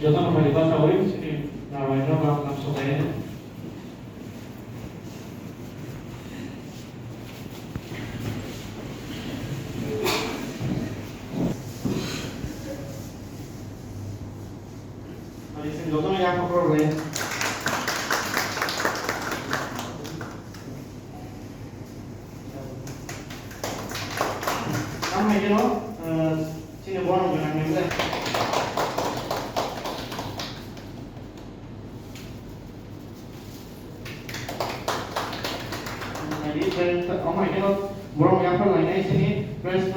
여자는 빨리 가서 어림치니 나와요. 남소대. Dicen 여자는 약간 그러네. Sama ini loh, sini borong dengan MLA. Jadi orang ini loh, borong yang apa lainnya sini, terus.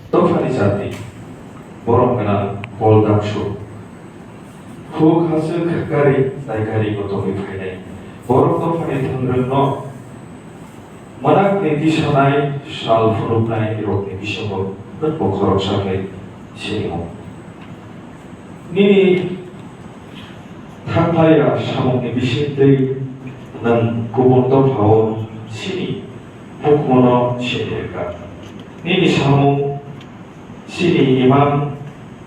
Tofani jati, borong kena pol dangshu. Huk hasil kekari, naikari gotomi fainai. Borong tofani thangreng no, manak niti shanai shal furupnai irok niti shamo, bet bokorok shakai sinimo. Nini thanglaya shamong ni bisintei nang kubun tofao sini, hukmono sinirka. Nini shamong sini imam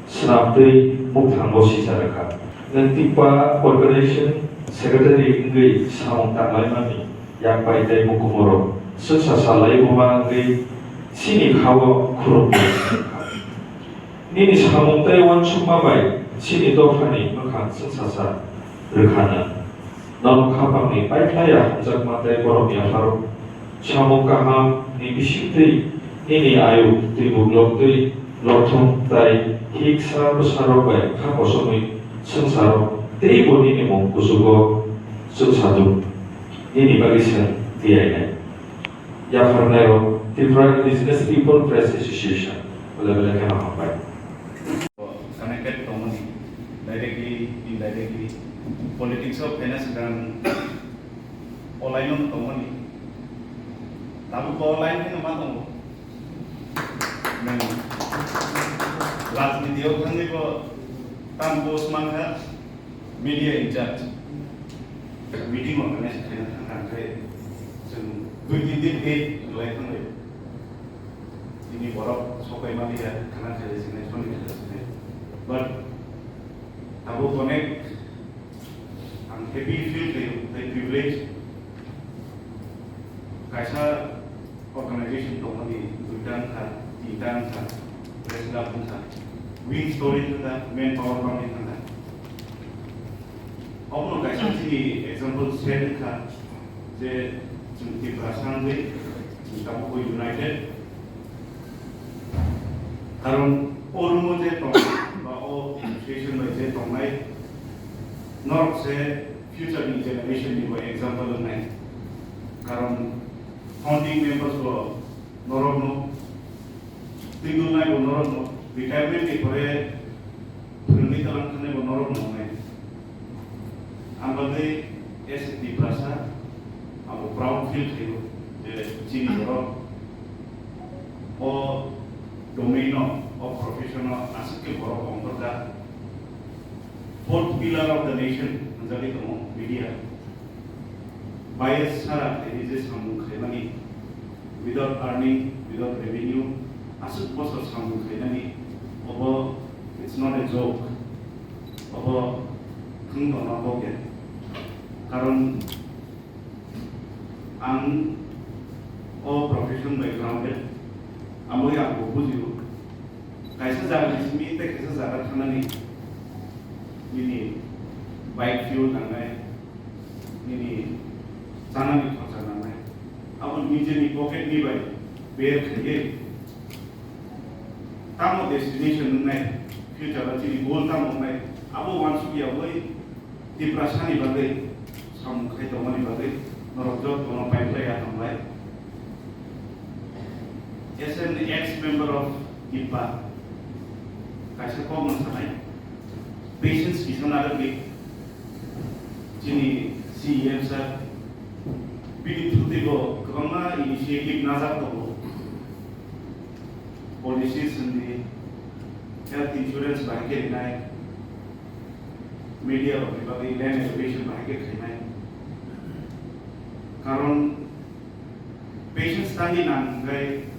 senaptei muktangbo sijaraka. Dan TIPPA organization secretary ingui samong tanglaimani yang paitai mukumoro sesasalai buma ingui sini kawo kurumbo. Nini samong taiwan sumabai sini dofani mekang sesasa rekana. Non kapang ni paitlaya hanjak matai borong ya faru. Samong kaham ni bisitei ini ayu tibu loktui lotung tai hiksa besarobai kaposomui sengsaro tibu ini mongkusugo sengsadu ini bagisan tiada. Ya Farnero, TRIPURA Indigenous People Press Association, boleh-boleh kena hampai. Connected company, directly, indirectly, politics of finance dan online company. Tapi online ini apa tuh? राजनीति को ताम post मांगा media in charge meeting में खाने जों 2-3 दिन like ini borok sokai malia karena dari sini sini but aku connect I'm happy feel the privilege kaisa organization company dudan kan tidan kan presiden pun kan wing story itu kan manpower kami kan apa kaisa sini example share kan je jumti perasaan deh kita mau united karon ormo je tong ba o education ba je tong nai north se future generation ni ba example nai karon founding members ko norogno tinggal nai ko norogno retirement ni pore purni talang khane ko norogno nai ambade es di prasa abo proud feel thego je chini ro o domain of professional asake borok ongkota fourth pillar of the nation menjadi temu media bias sara ini samung khaimani without earning without revenue asuk post samung khaimani obo it's not a joke obo khung dona boge karon ang o profession background amoi aku bujiu kaisa jaga simi te kaisa jaga thanani ini bike fuel nangai ini sanani khorcha nangai abo nije ni pocket ni bai bear khye tamo destination nangai future ba chini goal tamo nangai abo wansu ya boi TRIPURA sani bagai sam khai to mani bagai norojot tono pipeline ya nangai as an ex-member of TIPPA, kaisa common samai patients kisana lagi jini CEM sir bidi thute go kama initiative nazar to policies and the health insurance bank nai media bagi land elevation bahagi kena. Karon patients tadi nanggai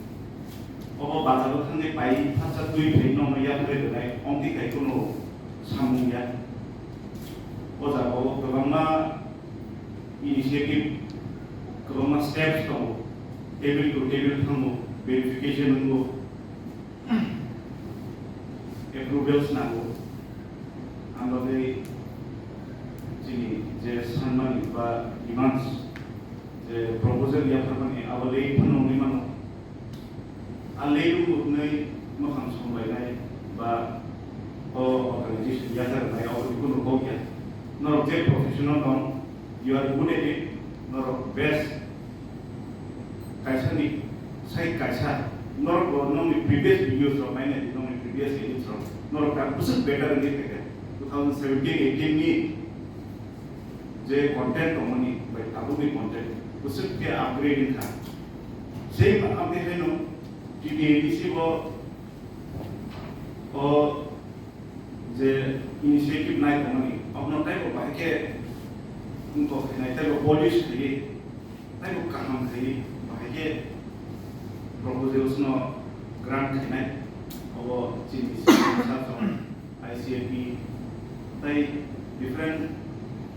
oh bazar tadi pai pasal tui pai no ya boleh denai om di kai kuno sambung ya. Oh jago kebangma initiative kebangma steps to table to table kamu verification nunggu approvals nanggu ambil sini je sanman ba demands je proposal yang pertama awal lagi penuh ni mana alai itu nai makan somai nai ba organisation yang terbaik awal itu nunggu ya nor je professional dong you are good at it nor best kaisa ni saya kaisa nor nong previous videos from mine nong previous edits from nor kan pusat better ni kaya 2017-18 ni J content होमनी भाई अबू भी content उससे क्या upgrading था same आप देखें no टीडीएडीसी वो और जे initiative नाइ होमनी अपना टाइप को बाकी उनको नाइ टाइप को पॉलिश थी टाइप को काम थी बाकी प्रपोजल्स नो ग्रांट थी ना और चीज़ साथ ICAP ताई different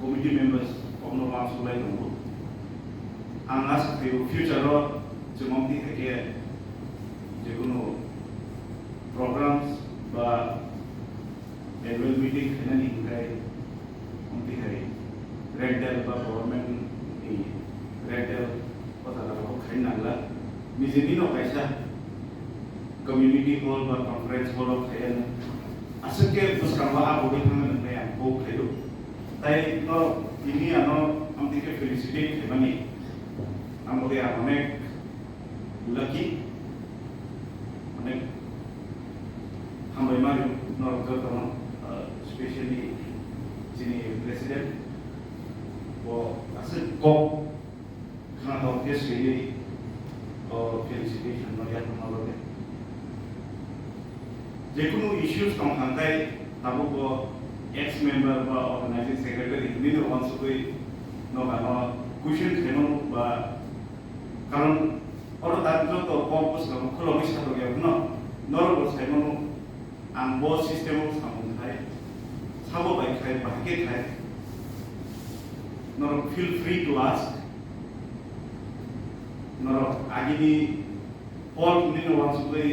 committee members of no mass like no ang asa kayo future ro jumamti theke jekono programs ba annual meeting khenani hingai umti hai red del ba government ni red del pata la ko khaina la mijini no kaisa community hall ba conference hall of khayan asake buskanwa abu de thangan ne ko khayo ताई तो ini ano amti ke felicitate hebani amode amane lucky ane hambai mari no jotono especially jini president wo asal ko kana to ke sri felicitation no ya tomorrow jekono issues kam hangai tabo ko ex-member বা organizing secretary ini তো once koi no kana question theno ba karon oro dar jo to purpose ka kholo bisa to ya no normal theno ang bo system of samung thai sabo bai khai ba ke khai no feel free to ask no agini all ni no once koi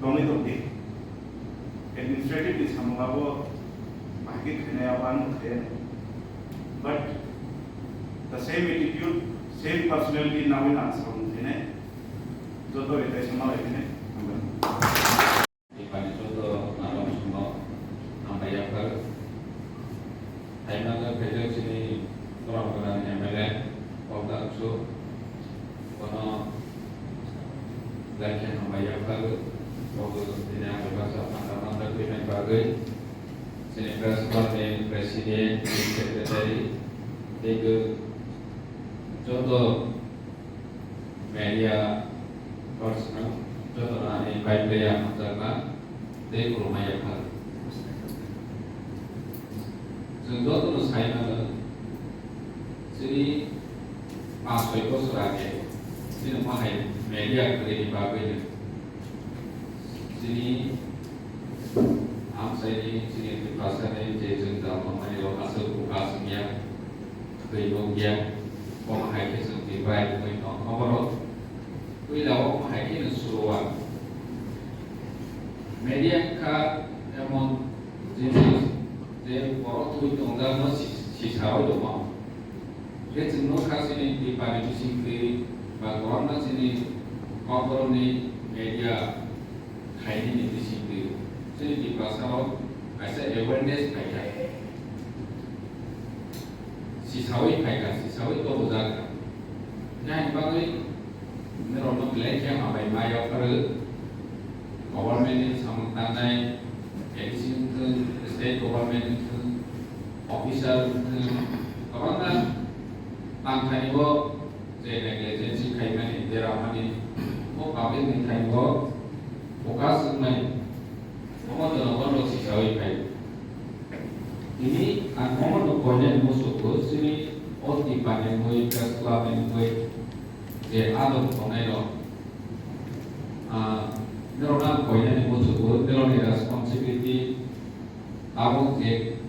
doni to de administratively samungabo bahagi kena awan khen but the same attitude same personality now in answer thene joto eta samal thene ipani joto narom suno amaya kar aina bejo sini orang orang MLA of DANGSHU kono lakyan amaya kar Fokus ini ada bahasa pandang-pandang dengan bagai Senegal sebagai presiden, sekretari, tiga contoh media personal, contoh ini baik yang mencerna di rumah yang hal. Contoh tu saya nak sini masuk itu sebagai sini mahal media kerja bagai sini am saya ini sini di pasar ini jadi dalam mana lo asal buka semia kehidupan orang hai ke sendiri baik tu itu orang kita orang hai ke nasuruan media ka emang jadi orang tu itu orang masih sisau itu mah jadi semua kasih ini di pada di sini bahagian sini orang ni media Kaini ni di sini, jadi di pasar ada awareness kaya, sisawi kaya, sisawi tu bukan. Yang bagai nerono belanja apa yang perlu government ni sama tanai, edisi tu state government tu official tu, orang kan tangkai bo, jadi agensi kaya ni deramani, oh kami ni kaya bo. Fokus mengenai, orang tu orang lo sisawai kai. ini angkoma no koine musuh sini oti panen mui kasla panen mui je adon konai no neronal koine musuh neron responsibility abong je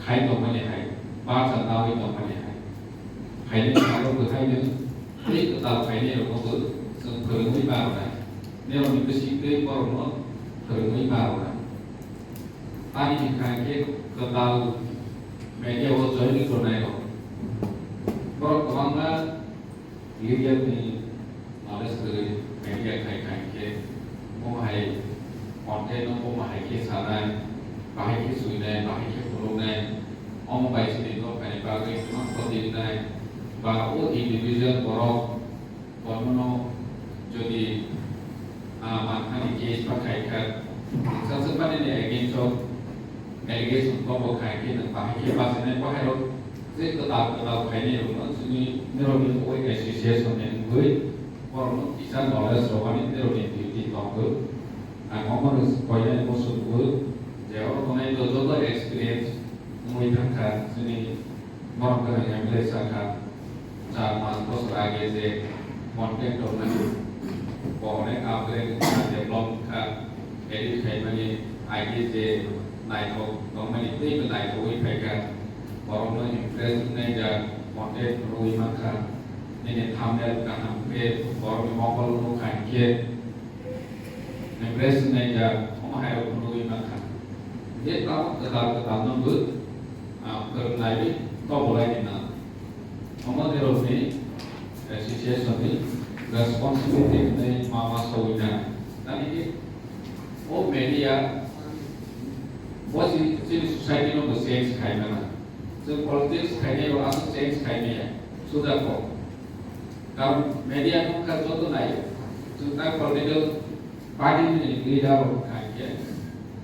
khai to mane hai ba sa tawi to mane hai khai ni abo ko khai ni ni ko ta khai ni ro ko so phơi mui ba ra neron ni besi pe por no phơi mui ba ra ani ni khai ke total media wo join ko nai no por kanga lidia ni knowledge ke media khai ke mo hai content no mo hai ke sarai bahai ke suinai bahai ke pulunai om bai sini to pai bagai ma kodinai ba o individual borok kono jadi makani case pakai kan sesepan ini against allegation ko khai ke na bahai ke basine ko hero je ketat khai ni ro sini nerobi ko association en goi kono isa knowledge ro ani nerobi duty to ko ngomong ko ya mo su ko je ro ko nai to to experience mui thangka sini morong ka MLA saka cha man ko sage je content to na ko ne ka bre ka develop ka edit khai mani idea je nai ko mani te ko nai ko phai ka morong no impress ne ja content roi ma ka ne thumbnail ka nam pe morong mo ko no khai ke impress ne ja mo hai ro roi ma ka ye ka ka no bu kerana kau boleh dina, kamu terusni association ni responsibility ni mama sawina. Dan ini, oh media, oh si society no bersense kaya mana, so politics kaya lo asal sense kaya sudah kok. Kalau media no kerja tu naik, so tak political party ni leader kaya,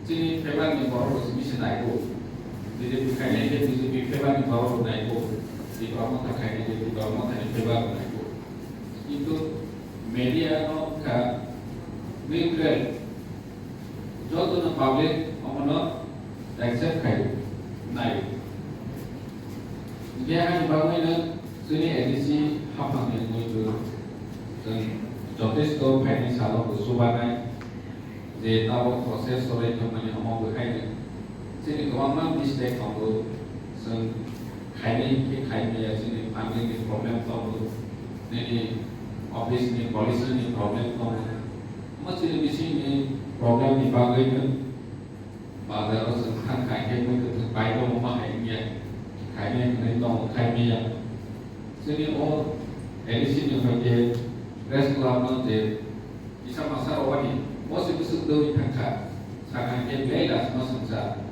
sini memang ni baru mesti naik ko. Jadi kayaknya dia bisa difebar di bawah naik ko, di bawah tak kayaknya di bawah tak difebar naik ko. Itu media no ka neutral, jodoh no public, omono accept kayu naik. Dia kan bawah ini sini edisi hafang yang muncul, dan jodoh itu pengen salah bersubanai, jadi tahu proses oleh teman yang mau berkait. Sini kemana mistake kamu, sen kaini ke kaini ya sini family ni problem kamu, ni office ni policy ni problem kamu, macam ni sini problem ni bagai kan, bagai orang sen kaini mungkin baik tu mama kaini, kaini ni tu kaini ya, sini oh edisi ni macam rest lama je, bisa masa awal ni, masih bisa doi tangkap, sekarang dia bela semua sensar.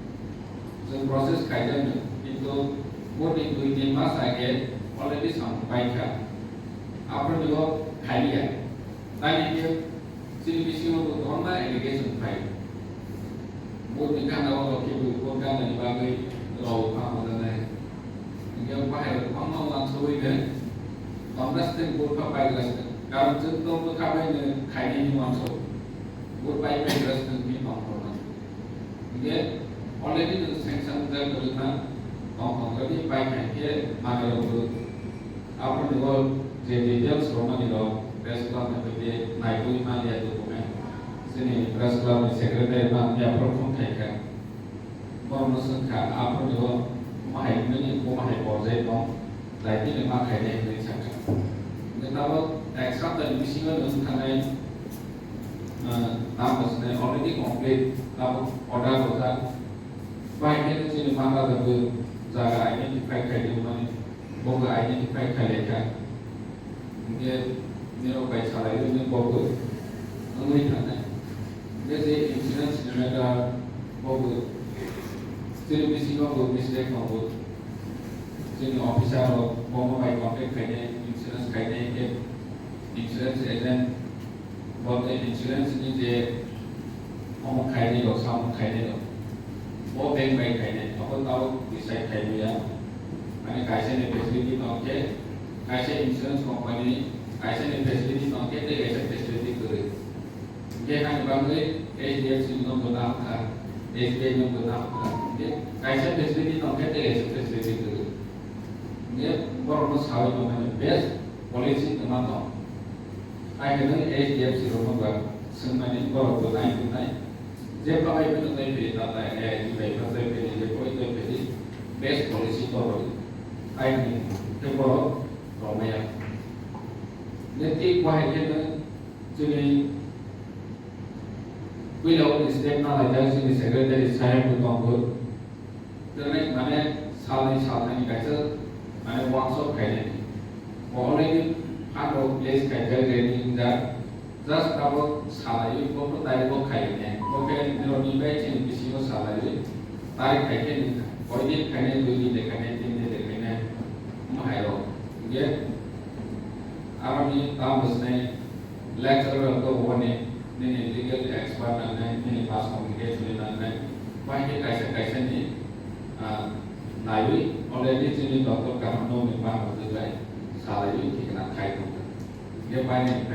So proses kajian itu murni itu ini masa ke already sampaikan apa juga kajian tadi dia sini misi untuk orang allegation file murni kan orang kita bukan dari bagai rau kamu dan yang bahaya orang langsung ini orang sedang berpakai langsung kalau contoh berpakai ini kajian ini langsung berpakai langsung di orang dia already the sanction that the man already by here Mangalore after the world the details from the law press club with the Naidu Malia document sini press club secretary Malia perform kayak Mormosan ka after the world mahai meni ko mahai project dong lagi lima kayak ini sanction kita tahu extra dan misi itu kanai nampaknya already complete tahu order order baik itu sini mana tu jaga identify kali mana, boga identify kali kan, dia ni orang baik salah itu ni boga, angui kan? Dia si insurance ni mereka boga, sini mesti boga mistake boga, sini officer boga baik kontak kali insurance kali ke insurance agent, boga insurance ni je, orang kali lo sama kali lo. वो bank bank कहने अपन ताऊ decide कहने या मैंने कैसे ने facility नॉके कैसे insurance company कैसे ने फैसिलिटी नॉके ते कैसे फैसिलिटी करे ये kan bangre HDFC no benam ka SBI no benam ka kaisa facility dong kete kaisa facility tu dia borong sawi dong mana best policy teman dong ai kena HDFC rumah gua semuanya borong tu naik je pakai itu naik beli tata ju baik pasal beli je koi tu beli best policy borong ai ni tu borong romaya nanti gua kena jadi Willow is step na like the secretary saya tu tongkol terus mana salah ni kaisa mana workshop kaini already ada place kaisa training dah just kalau salah itu kau tarik kau kaini kau kaini ni baik ni bisi kau salah itu tarik kaini kau ini kaini dua ni kaini tiga ni kaini mahal dia arami tamus ni lecturer tu bukan ni legal expert ni mass communication ni banyak kaisa ni naik already sini doktor karena memang betul salah itu kita kai tu dia banyak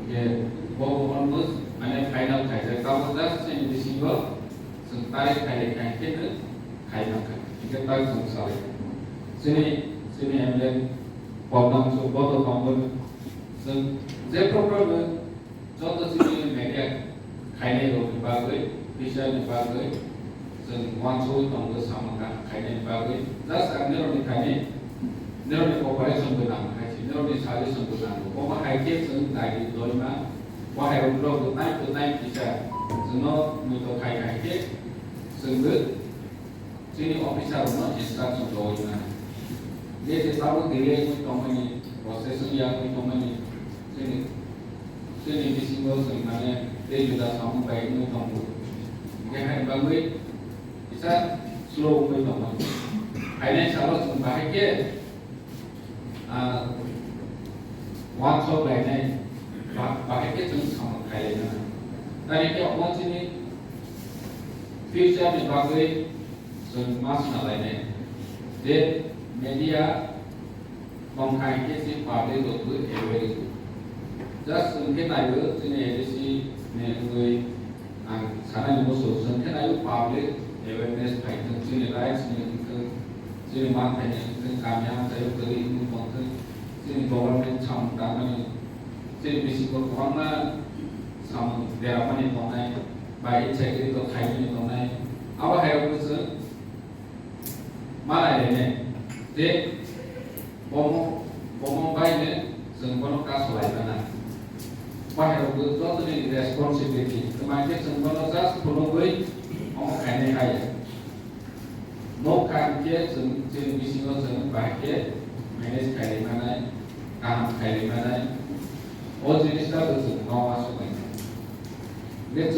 dia bawa bos mana final kaisa kalau dah sini di single sentarik kai kita kita tahu salah sini MLA problem so both common so they problem contoh sini media kainai loh dibagai bisa dibagai wansui tonggo sama kainai dibagai just nero di kainai nero di cooperation benang kaisi nero di solution benang koma haike seng lagi dolma wahai umroh tu naik bisa seno mito kai haike senggut sini officer no instruction dolma dia tahu dia itu company proses yang itu company sini di single sebenarnya dia juga sama baik ni kamu. Jangan bangui, bisa slow ni kamu. Ini salah satu bahagia. One shot lainnya bahagia tu sama kaya. Tadi kita orang sini future ni bangui semas lainnya. Dia media mengkai si parti tu aware. Just mungkin ayu sini edisi ni sana ni musuh mungkin ayu public awareness paitun sini rights sini mak paitun kami yang saya beri ini paitun sini government cam kami sini bisiko korang sama daerah ni konai baik cekri tu kai ni konai apa hari musuh mana ini je bomo baik ni sengkono kasulai mana Wahai betul tu ni responsibility. Kemarin sembala jas pelongoi, orang kene kaya. No kan dia seni bisiko seni bahagia, manage kaya mana, kam kaya mana. Oh jenis tu seni no masuk ni. Dia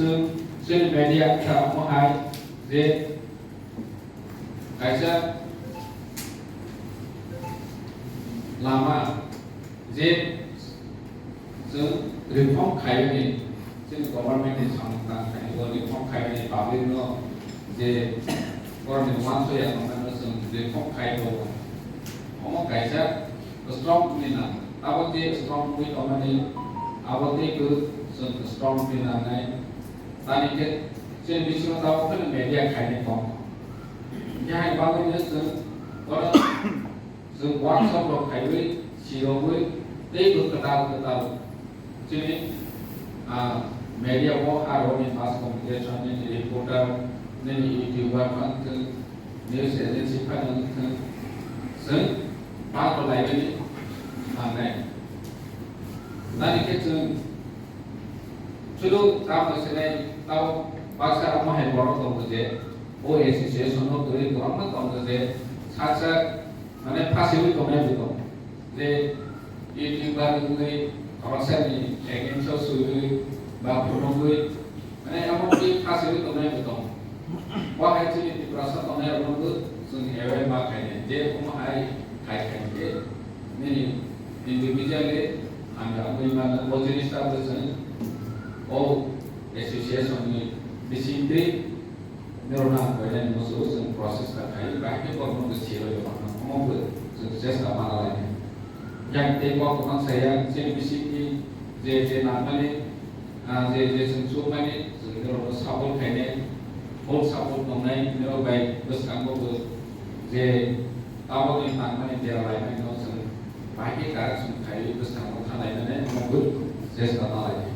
seni media kita mohai, dia kaisa lama, dia reform kaya ni, sini government ni sangat kaya. Reform kaya ni public no, je orang ni masuk yang mana reform kaya tu. Orang kaya strong ni na, awak je strong ni orang ni, awak je tu strong ni na ni. Tadi ke, sini bising tahu kan media kaya ni kong. Jangan bangun ni orang workshop lo kaya, siapa dia ketahu. Jadi media वो आरोनी mass communication ni reporter ni YouTuber kan news agency kan sen part lain ni mana nanti kita cuci tahu sebenarnya tahu bahasa apa yang baru tahu je वो association no tu itu orang tahu je sahaja mana PHAIOI tu mana betul je YouTuber ni orang ni agensi suhu bapak nunggu, mana yang mungkin hasil itu mana betul. Wah itu di proses mana orang tu seni awal makanya, dia pemahai kaitan dia, ni individual le, anda mana jenis apa seni, association ni disintri, nerona kaitan musuh seni proses terkait, bahagia orang tu siapa yang mana, orang tu sukses apa lainnya. Yang tengok orang saya seni bisiki, je nama ni, je sensuh mana, sekarang sabun kene, full support दंनाय बाय गोसोखांबावो जे ताबोनि नांनाय देरालायनाय जों बाहाय गारसुंथाय गोसोखांबाव थानायनानै नंगौ जेस्ता नालाय